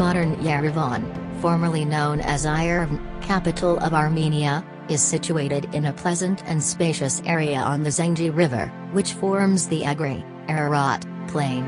Modern Yerevan, formerly known as Yerevan, capital of Armenia, is situated in a pleasant and spacious area on the Zengi River, which forms the Agri-Ararat plain.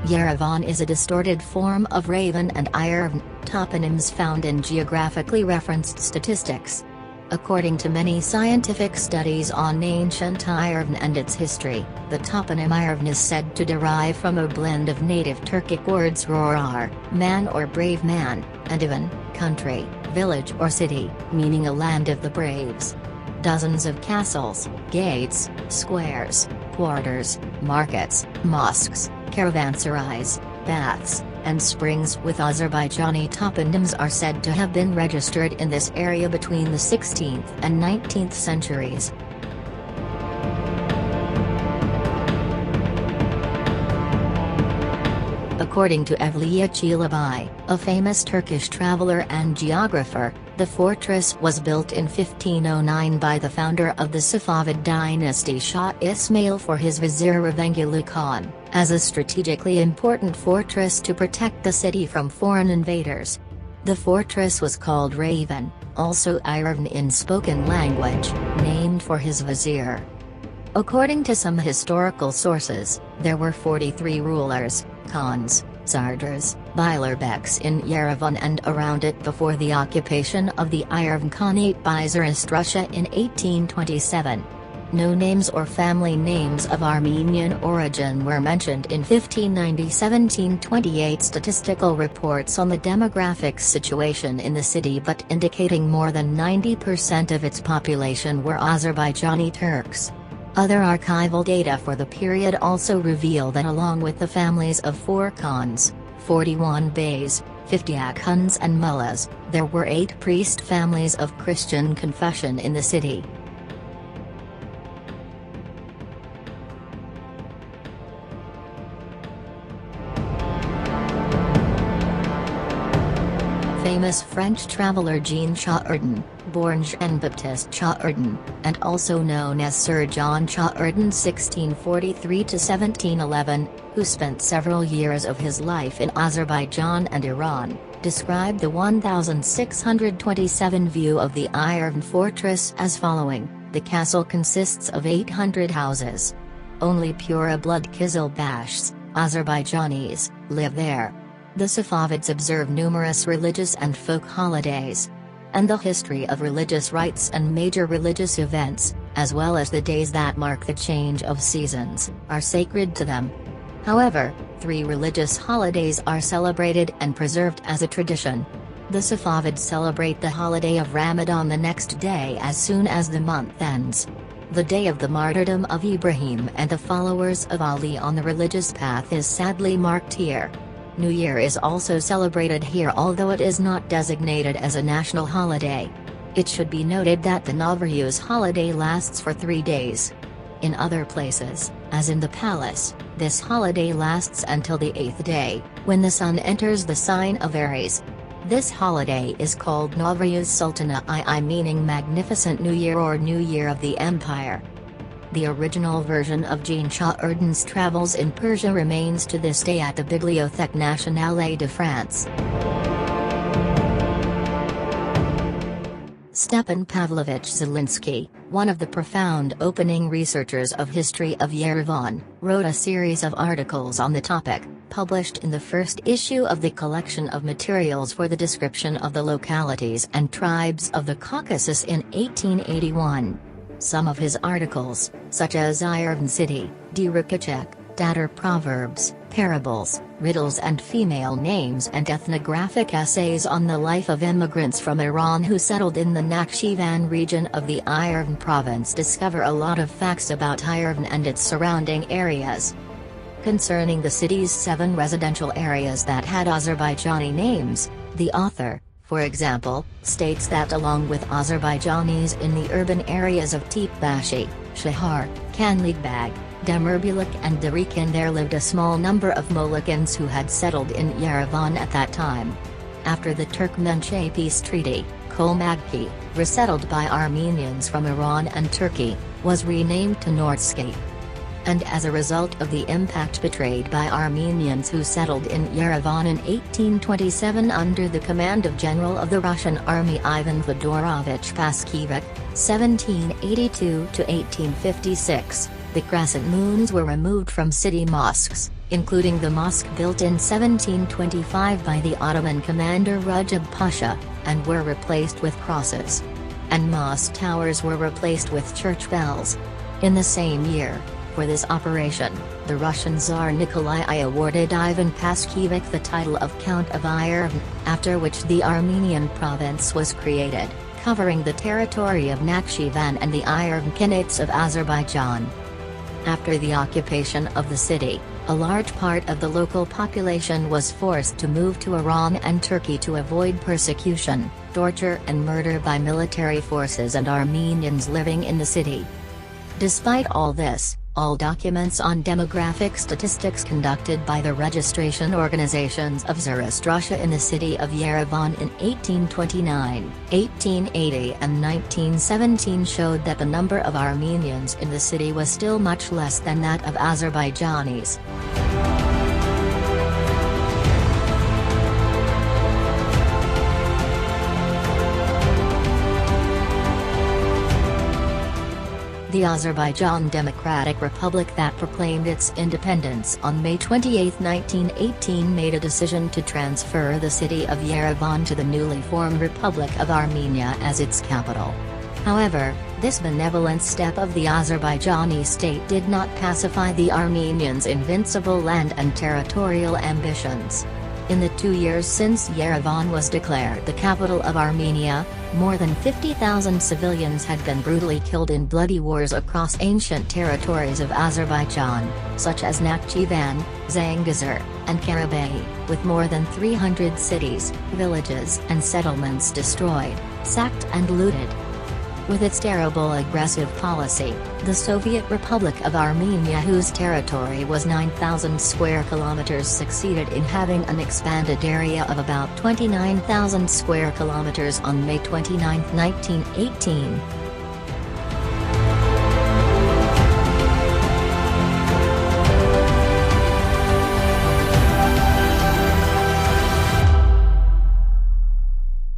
Yerevan is a distorted form of Raven and Yerevan, toponyms found in geographically referenced statistics. According to many scientific studies on ancient Yerevan and its history, the toponym Yerevan is said to derive from a blend of native Turkic words rorar, man or brave man, and Ivan, country, village or city, meaning a land of the braves. Dozens of castles, gates, squares, quarters, markets, mosques, caravanserais, baths, and springs with Azerbaijani toponyms are said to have been registered in this area between the 16th and 19th centuries. According to Evliya Çelebi, a famous Turkish traveler and geographer, the fortress was built in 1509 by the founder of the Safavid dynasty Shah Ismail for his vizier Revengili Khan, as a strategically important fortress to protect the city from foreign invaders. The fortress was called Raven, also Yerevan in spoken language, named for his vizier. According to some historical sources, there were 43 rulers, Khans, Sardars, Beylerbeks in Yerevan and around it before the occupation of the Yerevan Khanate by Tsarist Russia in 1827. No names or family names of Armenian origin were mentioned in 1590-1728 statistical reports on the demographic situation in the city, but indicating more than 90% of its population were Azerbaijani Turks. Other archival data for the period also reveal that along with the families of 4 Khans, 41 Beys, 50 Akhunds and Mullahs, there were 8 priest families of Christian confession in the city. Famous French traveler Jean Chardin, born Jean-Baptiste Chardin, and also known as Sir John Chardin (1643–1711), who spent several years of his life in Azerbaijan and Iran, described the 1627 view of the Yerevan fortress as following: the castle consists of 800 houses. Only pure-blood Kizilbashs, Azerbaijanis, live there. The Safavids observe numerous religious and folk holidays. And the history of religious rites and major religious events, as well as the days that mark the change of seasons, are sacred to them. However, 3 religious holidays are celebrated and preserved as a tradition. The Safavids celebrate the holiday of Ramadan the next day as soon as the month ends. The day of the martyrdom of Ibrahim and the followers of Ali on the religious path is sadly marked here. New Year is also celebrated here, although it is not designated as a national holiday. It should be noted that the Nowruz holiday lasts for 3 days. In other places, as in the palace, this holiday lasts until the 8th day, when the sun enters the sign of Aries. This holiday is called Nowruz Sultana I, meaning Magnificent New Year or New Year of the Empire. The original version of Jean Chardin's travels in Persia remains to this day at the Bibliothèque Nationale de France. Stepan Pavlovich Zelinsky, one of the profound opening researchers of history of Yerevan, wrote a series of articles on the topic, published in the first issue of the collection of materials for the description of the localities and tribes of the Caucasus in 1881. Some of his articles, such as Yerevan City, Dirikachek, Tatar Proverbs, Parables, Riddles and Female Names and ethnographic essays on the life of immigrants from Iran who settled in the Nakhchivan region of the Yerevan province, discover a lot of facts about Yerevan and its surrounding areas. Concerning the city's 7 residential areas that had Azerbaijani names, the author, for example, states that along with Azerbaijanis in the urban areas of Tepebashi, Shahar, Kanligbag, Demirbulik and Darikin, there lived a small number of Molokans who had settled in Yerevan at that time. After the Turkmenchay peace treaty, Kolmagki, resettled by Armenians from Iran and Turkey, was renamed to Nordsky. and as a result of the impact betrayed by Armenians who settled in Yerevan in 1827 under the command of General of the Russian Army Ivan Fedorovich Paskevich, 1782–1856, the crescent moons were removed from city mosques, including the mosque built in 1725 by the Ottoman commander Rajab Pasha, and were replaced with crosses. And mosque towers were replaced with church bells. In the same year, for this operation, the Russian Tsar Nikolai I awarded Ivan Paskevich the title of Count of Yerevan, after which the Armenian province was created, covering the territory of Nakhchivan and the Yerevan Khanates of Azerbaijan. After the occupation of the city, a large part of the local population was forced to move to Iran and Turkey to avoid persecution, torture and murder by military forces and Armenians living in the city. Despite all this, all documents on demographic statistics conducted by the registration organizations of Tsarist Russia in the city of Yerevan in 1829, 1880 and 1917 showed that the number of Armenians in the city was still much less than that of Azerbaijanis. The Azerbaijan Democratic Republic that proclaimed its independence on May 28, 1918 made a decision to transfer the city of Yerevan to the newly formed Republic of Armenia as its capital. However, this benevolent step of the Azerbaijani state did not pacify the Armenians' invincible land and territorial ambitions. In the 2 years since Yerevan was declared the capital of Armenia, more than 50,000 civilians had been brutally killed in bloody wars across ancient territories of Azerbaijan, such as Nakhchivan, Zangezur, and Karabakh, with more than 300 cities, villages and settlements destroyed, sacked and looted. With its terrible aggressive policy, the Soviet Republic of Armenia, whose territory was 9,000 square kilometers, succeeded in having an expanded area of about 29,000 square kilometers on May 29, 1918.